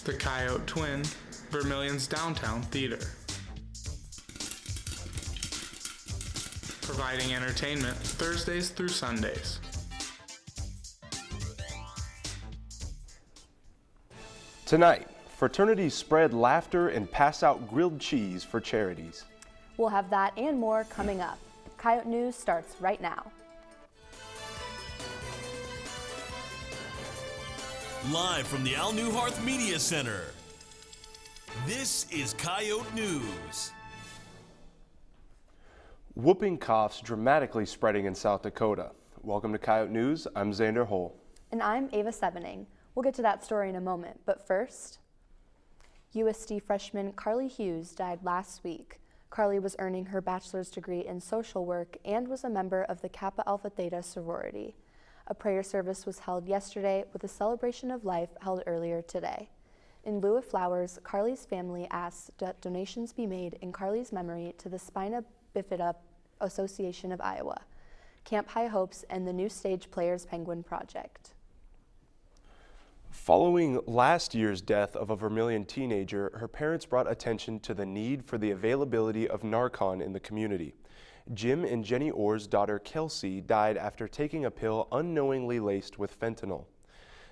The Coyote Twin, Vermilion's downtown theater. Providing entertainment Thursdays through Sundays. Tonight, fraternities spread laughter and pass out grilled cheese for charities. We'll have that and more coming up. Coyote News starts right now. Live from the Al Newharth Media Center, this is Coyote News. Whooping coughs dramatically spreading in South Dakota. Welcome to Coyote News. I'm Xander Hull. And I'm Ava Sevening. We'll get to that story in a moment, but first, USD freshman Carly Hughes died last week. Carly was earning her bachelor's degree in social work and was a member of the Kappa Alpha Theta sorority. A prayer service was held yesterday with a celebration of life held earlier today. In lieu of flowers, Carly's family asked that donations be made in Carly's memory to the Spina Bifida Association of Iowa, Camp High Hopes, and the New Stage Players Penguin Project. Following last year's death of a Vermilion teenager, her parents brought attention to the need for the availability of Narcan in the community. Jim and Jenny Orr's daughter Kelsey died after taking a pill unknowingly laced with fentanyl.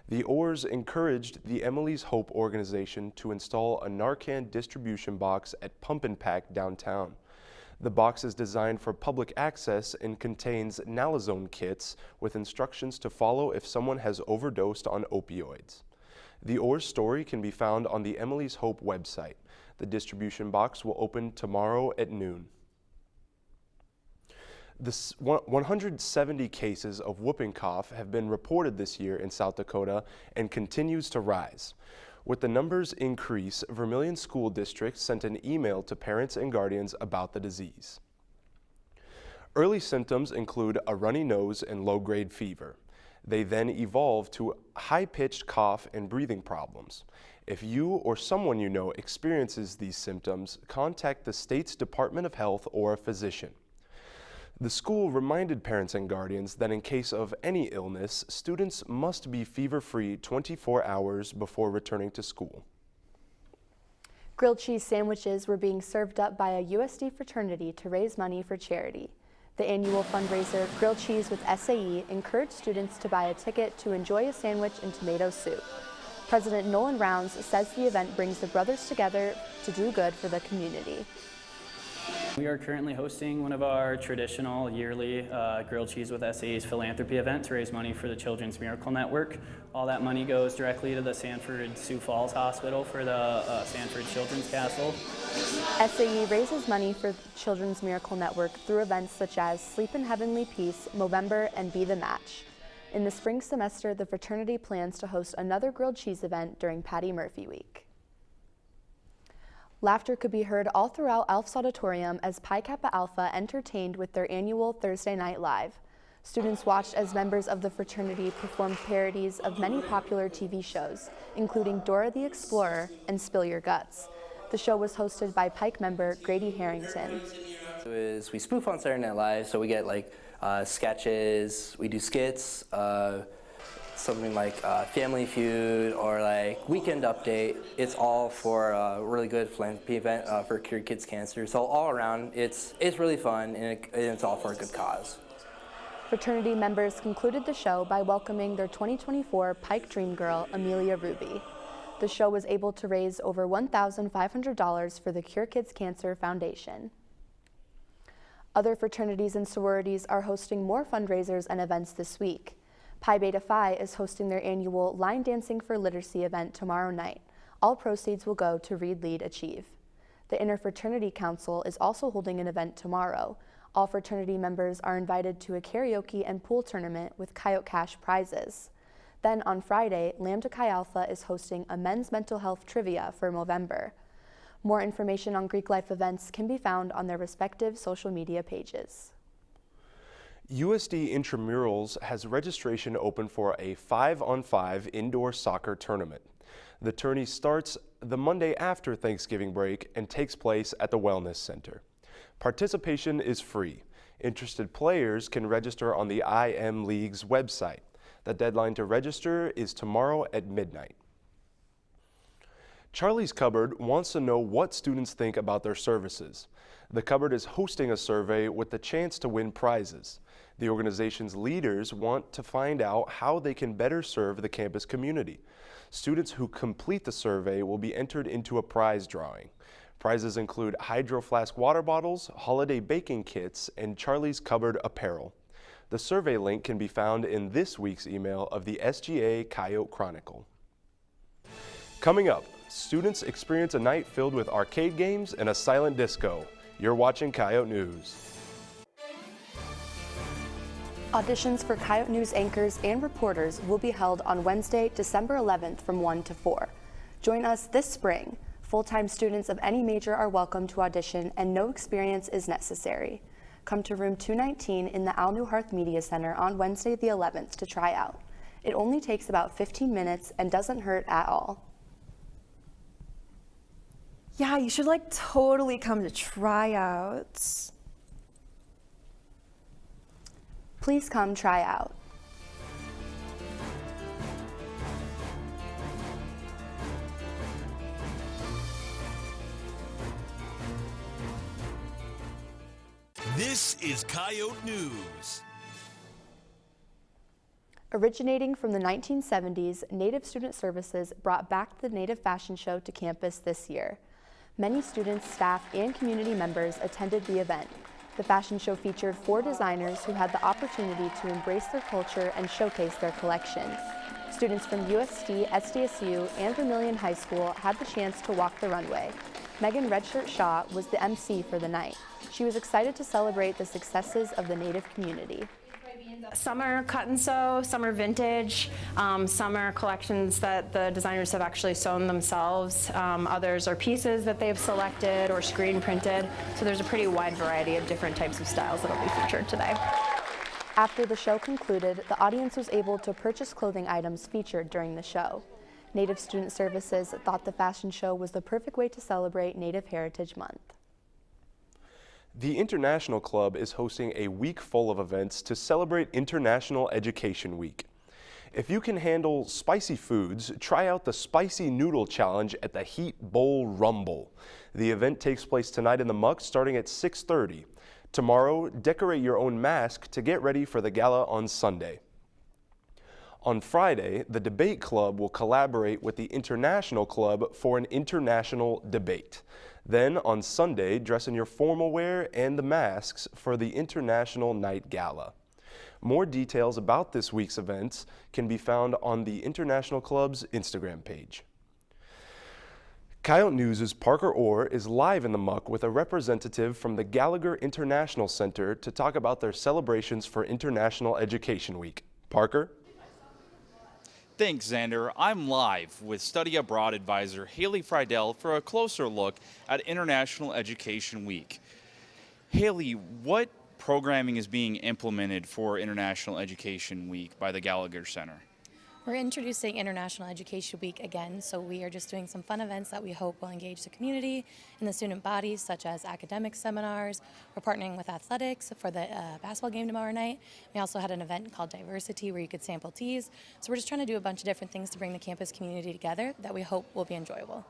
The Orrs encouraged the Emily's Hope organization to install a Narcan distribution box at Pump and Pack downtown. The box is designed for public access and contains naloxone kits with instructions to follow if someone has overdosed on opioids. The Orr's story can be found on the Emily's Hope website. The distribution box will open tomorrow at noon. The 170 cases of whooping cough have been reported this year in South Dakota and continues to rise. With the numbers increase, Vermilion School District sent an email to parents and guardians about the disease. Early symptoms include a runny nose and low-grade fever. They then evolve to high-pitched cough and breathing problems. If you or someone you know experiences these symptoms, contact the state's Department of Health or a physician. The school reminded parents and guardians that in case of any illness, students must be fever-free 24 hours before returning to school. Grilled cheese sandwiches were being served up by a USD fraternity to raise money for charity. The annual fundraiser, Grilled Cheese with SAE, encouraged students to buy a ticket to enjoy a sandwich and tomato soup. President Nolan Rounds says the event brings the brothers together to do good for the community. We are currently hosting one of our traditional yearly Grilled Cheese with SAE's philanthropy event to raise money for the Children's Miracle Network. All that money goes directly to the Sanford Sioux Falls Hospital for the Sanford Children's Castle. SAE raises money for Children's Miracle Network through events such as Sleep in Heavenly Peace, Movember, and Be the Match. In the spring semester, the fraternity plans to host another grilled cheese event during Patty Murphy Week. Laughter could be heard all throughout Alf's Auditorium as Pi Kappa Alpha entertained with their annual Thursday Night Live. Students watched as members of the fraternity performed parodies of many popular TV shows, including Dora the Explorer and Spill Your Guts. The show was hosted by Pike member Grady Harrington. We spoof on Saturday Night Live, so we get like sketches, we do skits, something like Family Feud or like Weekend Update. It's all for a really good philanthropy event for Cure Kids Cancer. So all around, it's really fun and it's all for a good cause. Fraternity members concluded the show by welcoming their 2024 Pike Dream Girl, Amelia Ruby. The show was able to raise over $1,500 for the Cure Kids Cancer Foundation. Other fraternities and sororities are hosting more fundraisers and events this week. Pi Beta Phi is hosting their annual Line Dancing for Literacy event tomorrow night. All proceeds will go to Read, Lead, Achieve. The Interfraternity Council is also holding an event tomorrow. All fraternity members are invited to a karaoke and pool tournament with Coyote Cash prizes. Then on Friday, Lambda Chi Alpha is hosting a men's mental health trivia for Movember. More information on Greek life events can be found on their respective social media pages. USD Intramurals has registration open for a 5-on-5 indoor soccer tournament. The tourney starts the Monday after Thanksgiving break and takes place at the Wellness Center. Participation is free. Interested players can register on the IM League's website. The deadline to register is tomorrow at midnight. Charlie's Cupboard wants to know what students think about their services. The Cupboard is hosting a survey with the chance to win prizes. The organization's leaders want to find out how they can better serve the campus community. Students who complete the survey will be entered into a prize drawing. Prizes include Hydro Flask water bottles, holiday baking kits, and Charlie's Cupboard apparel. The survey link can be found in this week's email of the SGA Coyote Chronicle. Coming up, students experience a night filled with arcade games and a silent disco. You're watching Coyote News. Auditions for Coyote News anchors and reporters will be held on Wednesday, December 11th from 1 to 4. Join us this spring. Full-time students of any major are welcome to audition and no experience is necessary. Come to room 219 in the Al Newharth Media Center on Wednesday the 11th to try out. It only takes about 15 minutes and doesn't hurt at all. Yeah, you should totally come to tryouts. Please come try out. This is Coyote News. Originating from the 1970s, Native Student Services brought back the Native Fashion Show to campus this year. Many students, staff, and community members attended the event. The fashion show featured 4 designers who had the opportunity to embrace their culture and showcase their collections. Students from USD, SDSU, and Vermilion High School had the chance to walk the runway. Megan Redshirt Shaw was the MC for the night. She was excited to celebrate the successes of the Native community. Some are cut and sew, some are vintage, some are collections that the designers have actually sewn themselves. Others are pieces that they've selected or screen printed. So there's a pretty wide variety of different types of styles that will be featured today. After the show concluded, the audience was able to purchase clothing items featured during the show. Native Student Services thought the fashion show was the perfect way to celebrate Native Heritage Month. The International Club is hosting a week full of events to celebrate International Education Week. If you can handle spicy foods, try out the Spicy Noodle Challenge at the Heat Bowl Rumble. The event takes place tonight in the Muck starting at 6:30. Tomorrow, decorate your own mask to get ready for the gala on Sunday. On Friday, the Debate Club will collaborate with the International Club for an international debate. Then on Sunday, dress in your formal wear and the masks for the International Night Gala. More details about this week's events can be found on the International Club's Instagram page. Coyote News' Parker Orr is live in the Muck with a representative from the Gallagher International Center to talk about their celebrations for International Education Week. Parker? Thanks, Xander. I'm live with Study Abroad advisor Haley Friedel for a closer look at International Education Week. Haley, what programming is being implemented for International Education Week by the Gallagher Center? We're introducing International Education Week again, so we are just doing some fun events that we hope will engage the community and the student bodies, such as academic seminars. We're partnering with athletics for the basketball game tomorrow night. We also had an event called Diversity where you could sample teas. So we're just trying to do a bunch of different things to bring the campus community together that we hope will be enjoyable.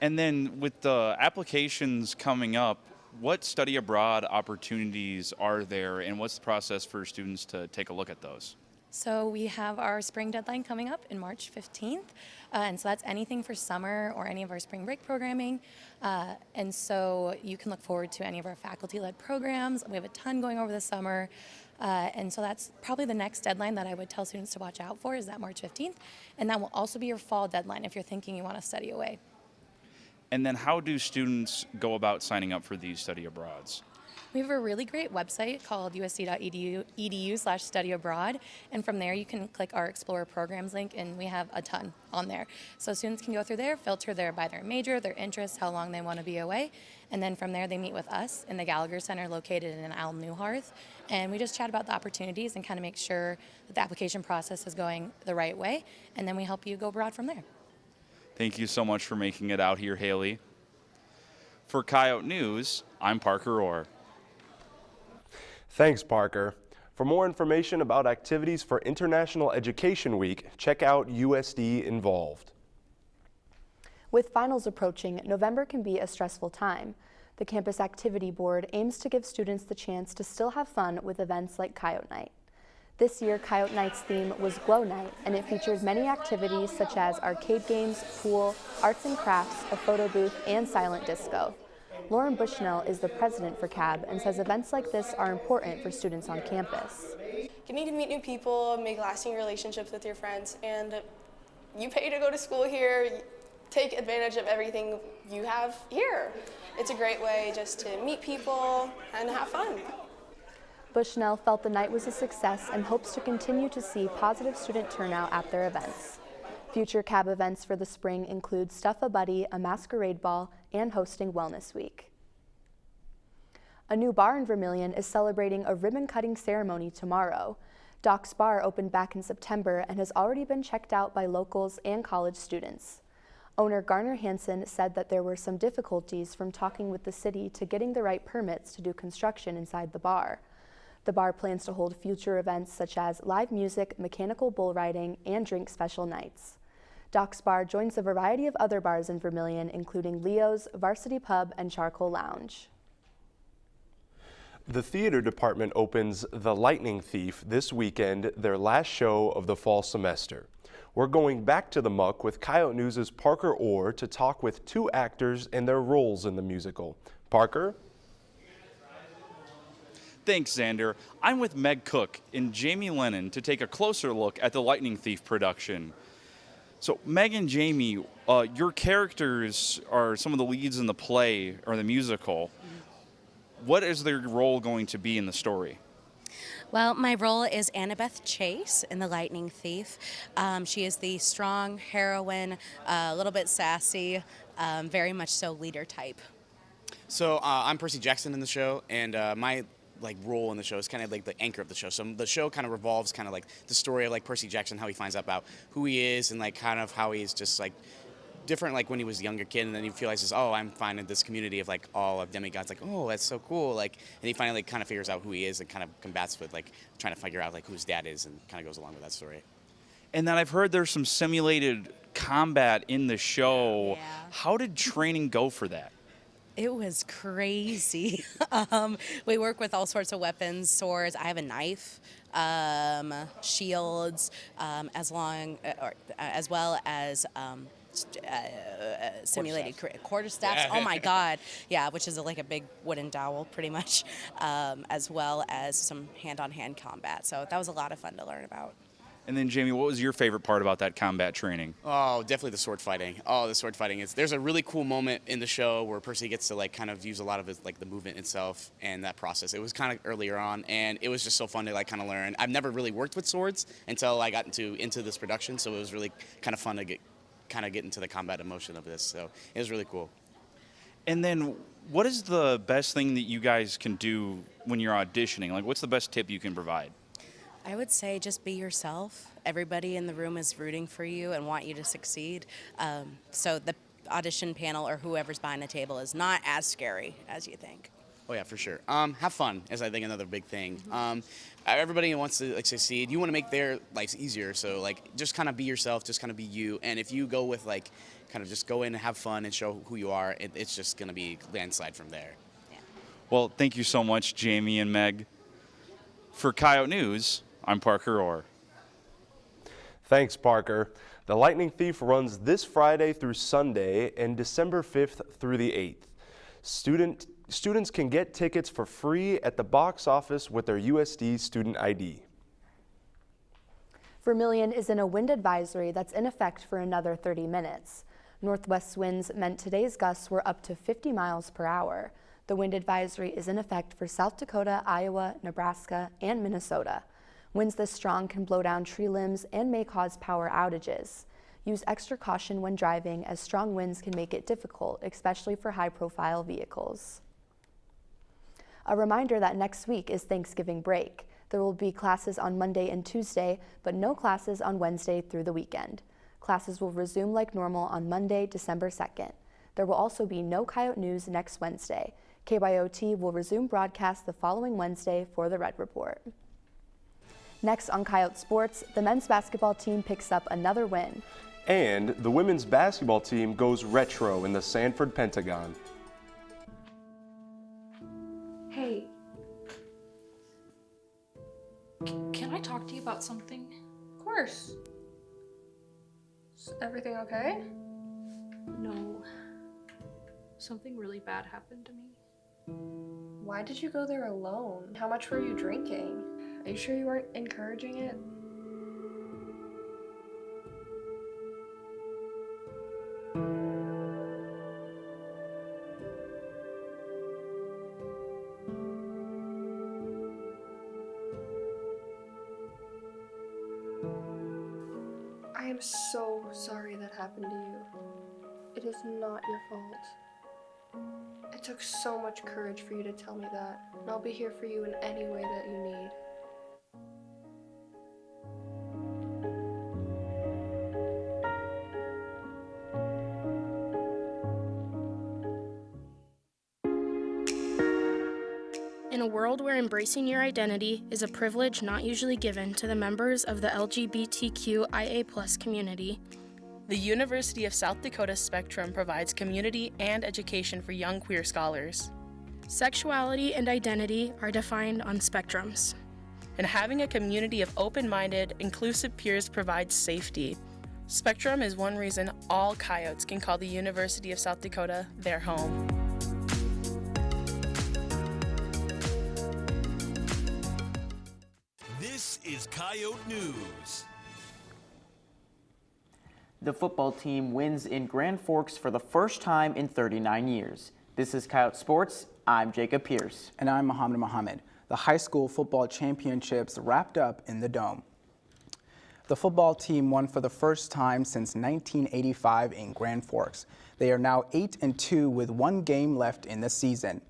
And then with the applications coming up, what study abroad opportunities are there and what's the process for students to take a look at those? So we have our spring deadline coming up in March 15th, and so that's anything for summer or any of our spring break programming, and so you can look forward to any of our faculty-led programs. We have a ton going over the summer, and so that's probably the next deadline that I would tell students to watch out for is that March 15th, and that will also be your fall deadline if you're thinking you want to study away. And then how do students go about signing up for these study abroads? We have a really great website called usd.edu/study abroad, and from there you can click our Explore Programs link, and we have a ton on there. So students can go through there, filter by their major, their interests, how long they want to be away, and then from there they meet with us in the Gallagher Center located in Al Newharth, and we just chat about the opportunities and kind of make sure that the application process is going the right way, and then we help you go abroad from there. Thank you so much for making it out here, Haley. For Coyote News, I'm Parker Orr. Thanks, Parker. For more information about activities for International Education Week, check out USD Involved. With finals approaching, November can be a stressful time. The Campus Activity Board aims to give students the chance to still have fun with events like Coyote Night. This year, Coyote Night's theme was Glow Night, and it featured many activities such as arcade games, pool, arts and crafts, a photo booth, and silent disco. Lauren Bushnell is the president for CAB and says events like this are important for students on campus. Getting to meet new people, make lasting relationships with your friends, and you pay to go to school here, take advantage of everything you have here. It's a great way just to meet people and have fun. Bushnell felt the night was a success and hopes to continue to see positive student turnout at their events. Future CAB events for the spring include Stuff a Buddy, a masquerade ball, and hosting Wellness Week. A new bar in Vermilion is celebrating a ribbon-cutting ceremony tomorrow. Doc's Bar opened back in September and has already been checked out by locals and college students. Owner Garner Hansen said that there were some difficulties from talking with the city to getting the right permits to do construction inside the bar. The bar plans to hold future events such as live music, mechanical bull riding, and drink special nights. Doc's Bar joins a variety of other bars in Vermilion, including Leo's, Varsity Pub, and Charcoal Lounge. The theater department opens The Lightning Thief this weekend, their last show of the fall semester. We're going back to the muck with Coyote News' Parker Orr to talk with two actors and their roles in the musical. Parker? Thanks, Xander. I'm with Meg Cook and Jamie Lennon to take a closer look at the Lightning Thief production. So, Meg and Jamie, your characters are some of the leads in the play or the musical. What is their role going to be in the story? Well, my role is Annabeth Chase in The Lightning Thief. She is the strong heroine, a little bit sassy, very much so leader type. So I'm Percy Jackson in the show, and my role in the show is kind of like the anchor of the show. So the show kind of revolves kind of like the story of like Percy Jackson, how he finds out about who he is, and like kind of how he's just like different like when he was a younger kid, and then he realizes, oh, I'm finding this community of like all of demigods, like, oh, that's so cool, like, and he finally like kind of figures out who he is and kind of combats with like trying to figure out like who his dad is, and kind of goes along with that story. And then I've heard there's some simulated combat in the show. Yeah. How did training go for that? It was crazy. We work with all sorts of weapons, swords. I have a knife, shields, as well as simulated quarterstaffs. Oh my God, yeah, which is like a big wooden dowel, pretty much, as well as some hand-on-hand combat. So that was a lot of fun to learn about. And then, Jamie, what was your favorite part about that combat training? Oh, definitely the sword fighting. Oh, the sword fighting is. There's a really cool moment in the show where Percy gets to like kind of use a lot of his like the movement itself and that process. It was kind of earlier on, and it was just so fun to like kind of learn. I've never really worked with swords until I got into this production, so it was really kind of fun to get into the combat emotion of this. So it was really cool. And then, what is the best thing that you guys can do when you're auditioning? Like, what's the best tip you can provide? I would say just be yourself. Everybody in the room is rooting for you and want you to succeed. So the audition panel or whoever's behind the table is not as scary as you think. Oh yeah, for sure. Have fun is I think another big thing. Everybody wants to like succeed. You want to make their lives easier. So like just kind of be yourself, just kind of be you. And if you go with like kind of just go in and have fun and show who you are, it's just going to be landslide from there. Yeah. Well, thank you so much, Jamie and Meg. For Coyote News, I'm Parker Orr. Thanks, Parker. The Lightning Thief runs this Friday through Sunday and December 5th through the 8th. Students can get tickets for free at the box office with their USD student ID. Vermilion is in a wind advisory that's in effect for another 30 minutes. Northwest winds meant today's gusts were up to 50 miles per hour. The wind advisory is in effect for South Dakota, Iowa, Nebraska, and Minnesota. Winds this strong can blow down tree limbs and may cause power outages. Use extra caution when driving, as strong winds can make it difficult, especially for high-profile vehicles. A reminder that next week is Thanksgiving break. There will be classes on Monday and Tuesday, but no classes on Wednesday through the weekend. Classes will resume like normal on Monday, December 2nd. There will also be no Coyote News next Wednesday. KYOT will resume broadcast the following Wednesday for the Red Report. Next on Coyote Sports, the men's basketball team picks up another win. And the women's basketball team goes retro in the Sanford Pentagon. Hey. Can I talk to you about something? Of course. Is everything okay? No. Something really bad happened to me. Why did you go there alone? How much were you drinking? Are you sure you weren't encouraging it? I am so sorry that happened to you. It is not your fault. It took so much courage for you to tell me that, and I'll be here for you in any way that you need. In a world where embracing your identity is a privilege not usually given to the members of the LGBTQIA+ community, the University of South Dakota Spectrum provides community and education for young queer scholars. Sexuality and identity are defined on spectrums, and having a community of open-minded, inclusive peers provides safety. Spectrum is one reason all Coyotes can call the University of South Dakota their home. This is Coyote News. The football team wins in Grand Forks for the first time in 39 years. This is Coyote Sports. I'm Jacob Pierce. And I'm Mohammed. The high school football championships wrapped up in the Dome. The football team won for the first time since 1985 in Grand Forks. They are now 8-2 with one game left in the season.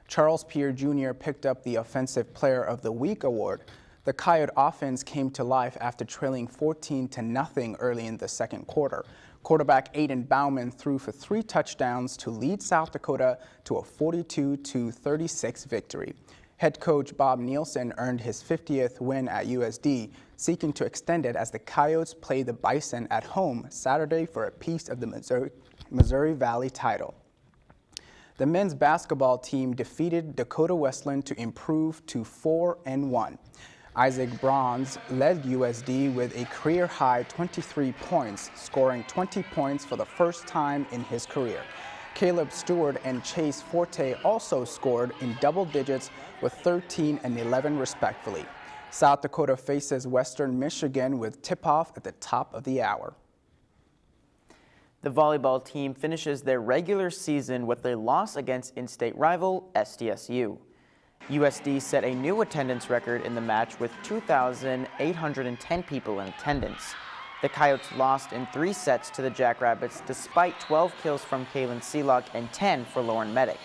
Charles Pierre Jr. picked up the Offensive Player of the Week award. The Coyote offense came to life after trailing 14-0 early in the second quarter. Quarterback Aiden Bauman threw for 3 touchdowns to lead South Dakota to a 42-36 victory. Head coach Bob Nielsen earned his 50th win at USD, seeking to extend it as the Coyotes play the Bison at home Saturday for a piece of the Missouri Valley title. The men's basketball team defeated Dakota Wesleyan to improve to 4-1. Isaac Bronze led USD with a career-high 23 points, scoring 20 points for the first time in his career. Caleb Stewart and Chase Forte also scored in double digits with 13 and 11 respectively. South Dakota faces Western Michigan with tip-off at the top of the hour. The volleyball team finishes their regular season with a loss against in-state rival SDSU. USD set a new attendance record in the match with 2,810 people in attendance. The Coyotes lost in 3 sets to the Jackrabbits despite 12 kills from Kaylin Seelock and 10 for Lauren Medic.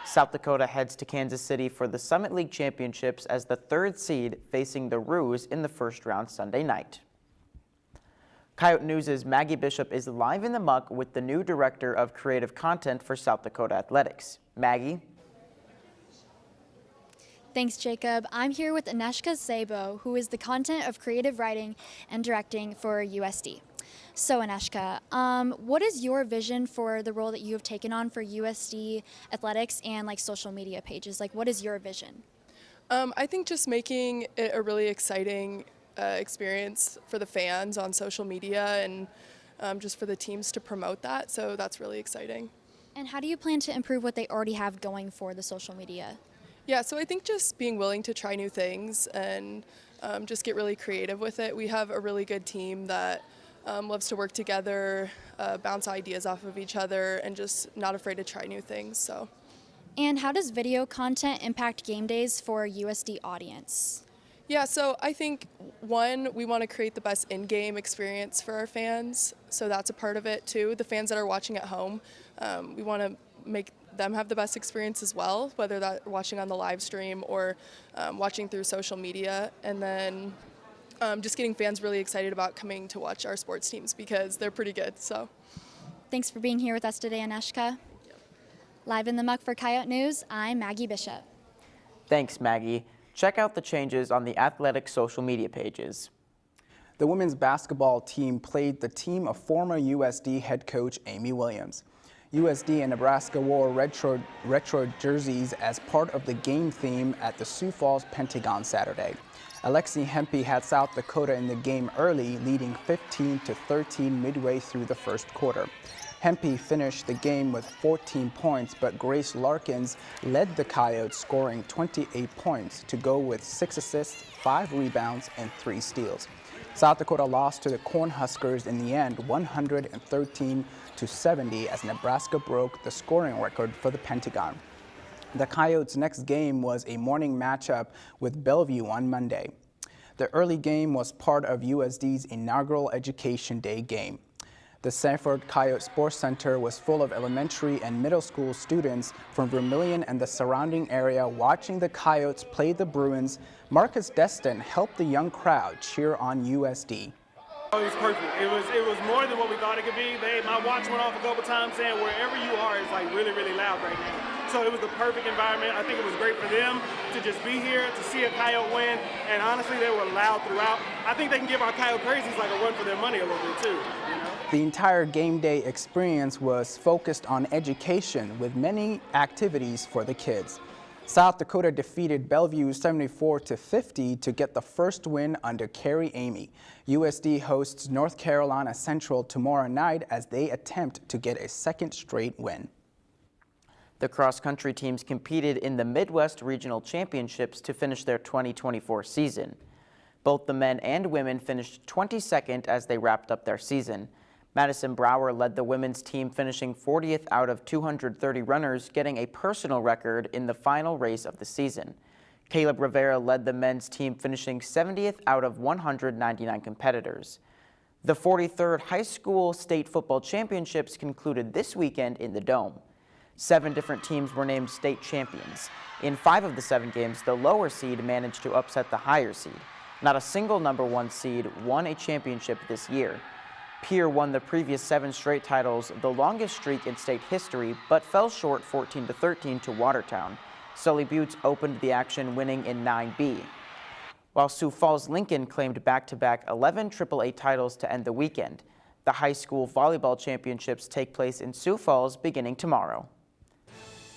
South Dakota heads to Kansas City for the Summit League Championships as the 3rd seed facing the Roos in the first round Sunday night. Coyote News' Maggie Bishop is live in the muck with the new Director of Creative Content for South Dakota Athletics. Maggie? Thanks, Jacob. I'm here with Aneshka Sabo, who is the content of creative writing and directing for USD. So, Aneshka, what is your vision for the role that you have taken on for USD Athletics and like social media pages? Like, what is your vision? I think just making it a really exciting experience for the fans on social media and just for the teams to promote that. So that's really exciting. And how do you plan to improve what they already have going for the social media? Yeah, so I think just being willing to try new things and just get really creative with it. We have a really good team that loves to work together, bounce ideas off of each other, and just not afraid to try new things. So. And how does video content impact game days for USD audience? Yeah, so I think, one, we want to create the best in-game experience for our fans, so that's a part of it too. The fans that are watching at home, we want to make them have the best experience as well, whether that's watching on the live stream or watching through social media. And then just getting fans really excited about coming to watch our sports teams because they're pretty good. So, thanks for being here with us today, Aneshka. Live in the muck for Coyote News, I'm Maggie Bishop. Thanks, Maggie. Check out the changes on the athletic social media pages. The women's basketball team played the team of former USD head coach Amy Williams. USD and Nebraska wore retro jerseys as part of the game theme at the Sioux Falls Pentagon Saturday. Alexi Hempy had South Dakota in the game early, leading 15-13 midway through the first quarter. Hempy finished the game with 14 points, but Grace Larkins led the Coyotes, scoring 28 points to go with 6 assists, 5 rebounds, and 3 steals. South Dakota lost to the Cornhuskers in the end, 113-70, as Nebraska broke the scoring record for the Pentagon. The Coyotes' next game was a morning matchup with Bellevue on Monday. The early game was part of USD's inaugural Education Day game. The Sanford Coyote Sports Center was full of elementary and middle school students from Vermilion and the surrounding area watching the Coyotes play the Bruins. Marcus Destin helped the young crowd cheer on USD. It was perfect. It was more than what we thought it could be. My watch went off a couple times saying wherever you are is like really, really loud right now. So it was the perfect environment. I think it was great for them to just be here, to see a Coyote win, and honestly, they were loud throughout. I think they can give our Coyote Crazies like a run for their money a little bit too, you know? The entire game day experience was focused on education with many activities for the kids. South Dakota defeated Bellevue 74-50 to get the first win under Carrie Amy. USD hosts North Carolina Central tomorrow night as they attempt to get a second straight win. The cross-country teams competed in the Midwest Regional Championships to finish their 2024 season. Both the men and women finished 22nd as they wrapped up their season. Madison Brower led the women's team, finishing 40th out of 230 runners, getting a personal record in the final race of the season. Caleb Rivera led the men's team, finishing 70th out of 199 competitors. The 43rd High School State Football Championships concluded this weekend in the Dome. 7 different teams were named state champions. In 5 of the 7 games, the lower seed managed to upset the higher seed. Not a single number 1 seed won a championship this year. Pierre won the previous 7 straight titles, the longest streak in state history, but fell short 14-13 to Watertown. Sully Buttes opened the action, winning in 9B. While Sioux Falls Lincoln claimed back-to-back 11 AAA titles to end the weekend. The high school volleyball championships take place in Sioux Falls beginning tomorrow.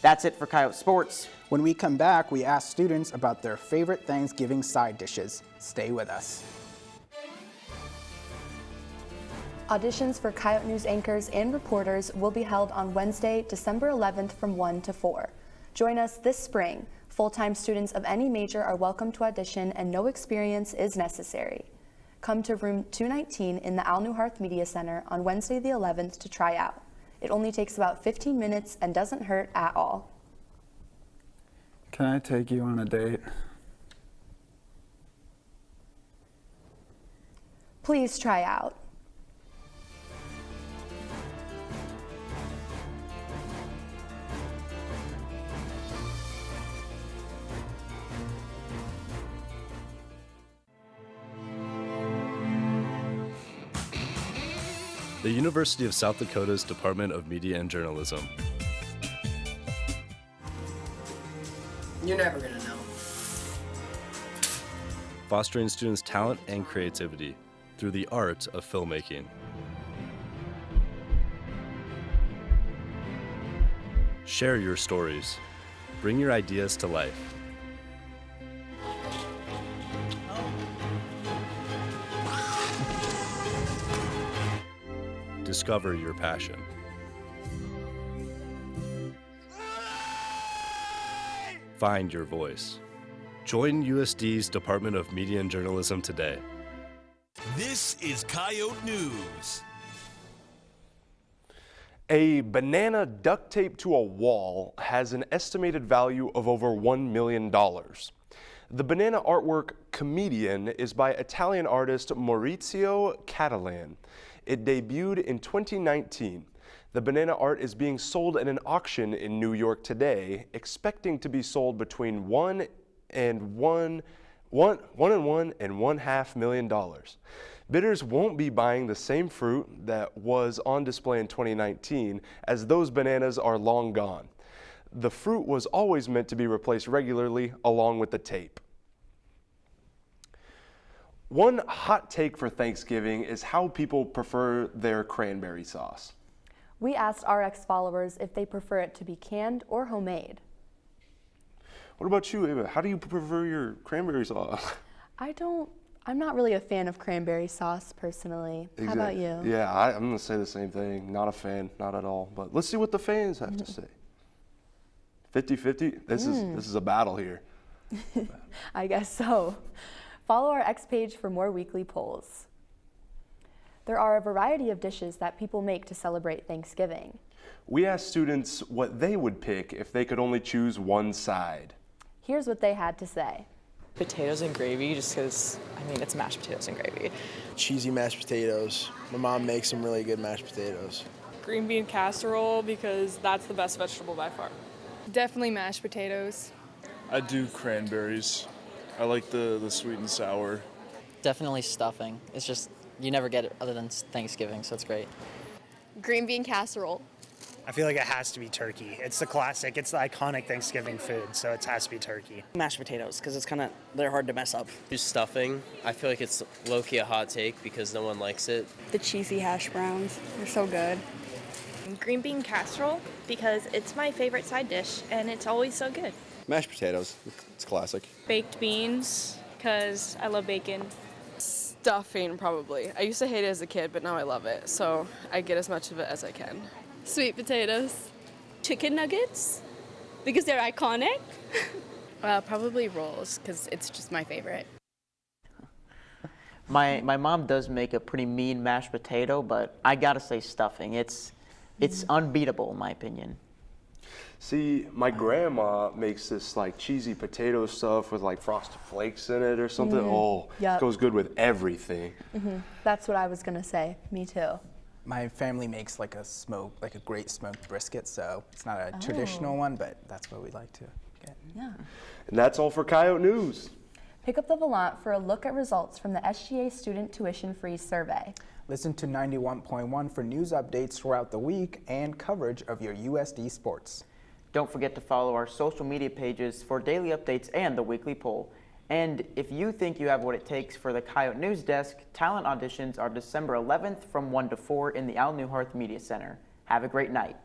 That's it for Coyote Sports. When we come back, we ask students about their favorite Thanksgiving side dishes. Stay with us. Auditions for Coyote News anchors and reporters will be held on Wednesday, December 11th from 1 to 4. Join us this spring. Full-time students of any major are welcome to audition and no experience is necessary. Come to room 219 in the Al Newharth Media Center on Wednesday the 11th to try out. It only takes about 15 minutes and doesn't hurt at all. Can I take you on a date? Please try out. The University of South Dakota's Department of Media and Journalism. You're never gonna know. Fostering students' talent and creativity through the art of filmmaking. Share your stories. Bring your ideas to life. Discover your passion. Find your voice. Join USD's Department of Media and Journalism today. This is Coyote News. A banana duct taped to a wall has an estimated value of over $1 million. The banana artwork Comedian is by Italian artist Maurizio Catalan. It debuted in 2019. The banana art is being sold at an auction in New York today, expecting to be sold between $1.5 million. Bidders won't be buying the same fruit that was on display in 2019, as those bananas are long gone. The fruit was always meant to be replaced regularly along with the tape. One hot take for Thanksgiving is how people prefer their cranberry sauce. We asked RX followers if they prefer it to be canned or homemade. What about you, Ava? How do you prefer your cranberry sauce? I'm not really a fan of cranberry sauce personally. How about you? Yeah, I'm going to say the same thing. Not a fan, not at all. But let's see what the fans have to say. 50-50? This is a battle here. I guess so. Follow our X page for more weekly polls. There are a variety of dishes that people make to celebrate Thanksgiving. We asked students what they would pick if they could only choose one side. Here's what they had to say. Potatoes and gravy, just because, I mean, it's mashed potatoes and gravy. Cheesy mashed potatoes. My mom makes some really good mashed potatoes. Green bean casserole, because that's the best vegetable by far. Definitely mashed potatoes. I do cranberries. I like the sweet and sour. Definitely stuffing. It's just, you never get it other than Thanksgiving, so it's great. Green bean casserole. I feel like it has to be turkey. It's the classic, it's the iconic Thanksgiving food, so it has to be turkey. Mashed potatoes, because they're hard to mess up. Do stuffing. I feel like it's low-key a hot take because no one likes it. The cheesy hash browns, they're so good. Green bean casserole, because it's my favorite side dish, and it's always so good. Mashed potatoes, it's classic. Baked beans, because I love bacon. Stuffing, probably. I used to hate it as a kid, but now I love it, so I get as much of it as I can. Sweet potatoes. Chicken nuggets, because they're iconic. Probably rolls, because it's just my favorite. My mom does make a pretty mean mashed potato, but I gotta say stuffing. It's unbeatable in my opinion. See, my grandma makes this like cheesy potato stuff with like Frosted Flakes in it or something. Oh, Yep. it goes good with everything. That's what I was gonna say. Me too. My family makes like a great smoked brisket, so it's not a traditional one, but that's what we like to get. Yeah. And that's all for Coyote News. Pick up the volant for a look at results from the SGA Student Tuition Free Survey. Listen to 91.1 for news updates throughout the week and coverage of your USD sports. Don't forget to follow our social media pages for daily updates and the weekly poll. And if you think you have what it takes for the Coyote News Desk, talent auditions are December 11th from 1 to 4 in the Al Newharth Media Center. Have a great night.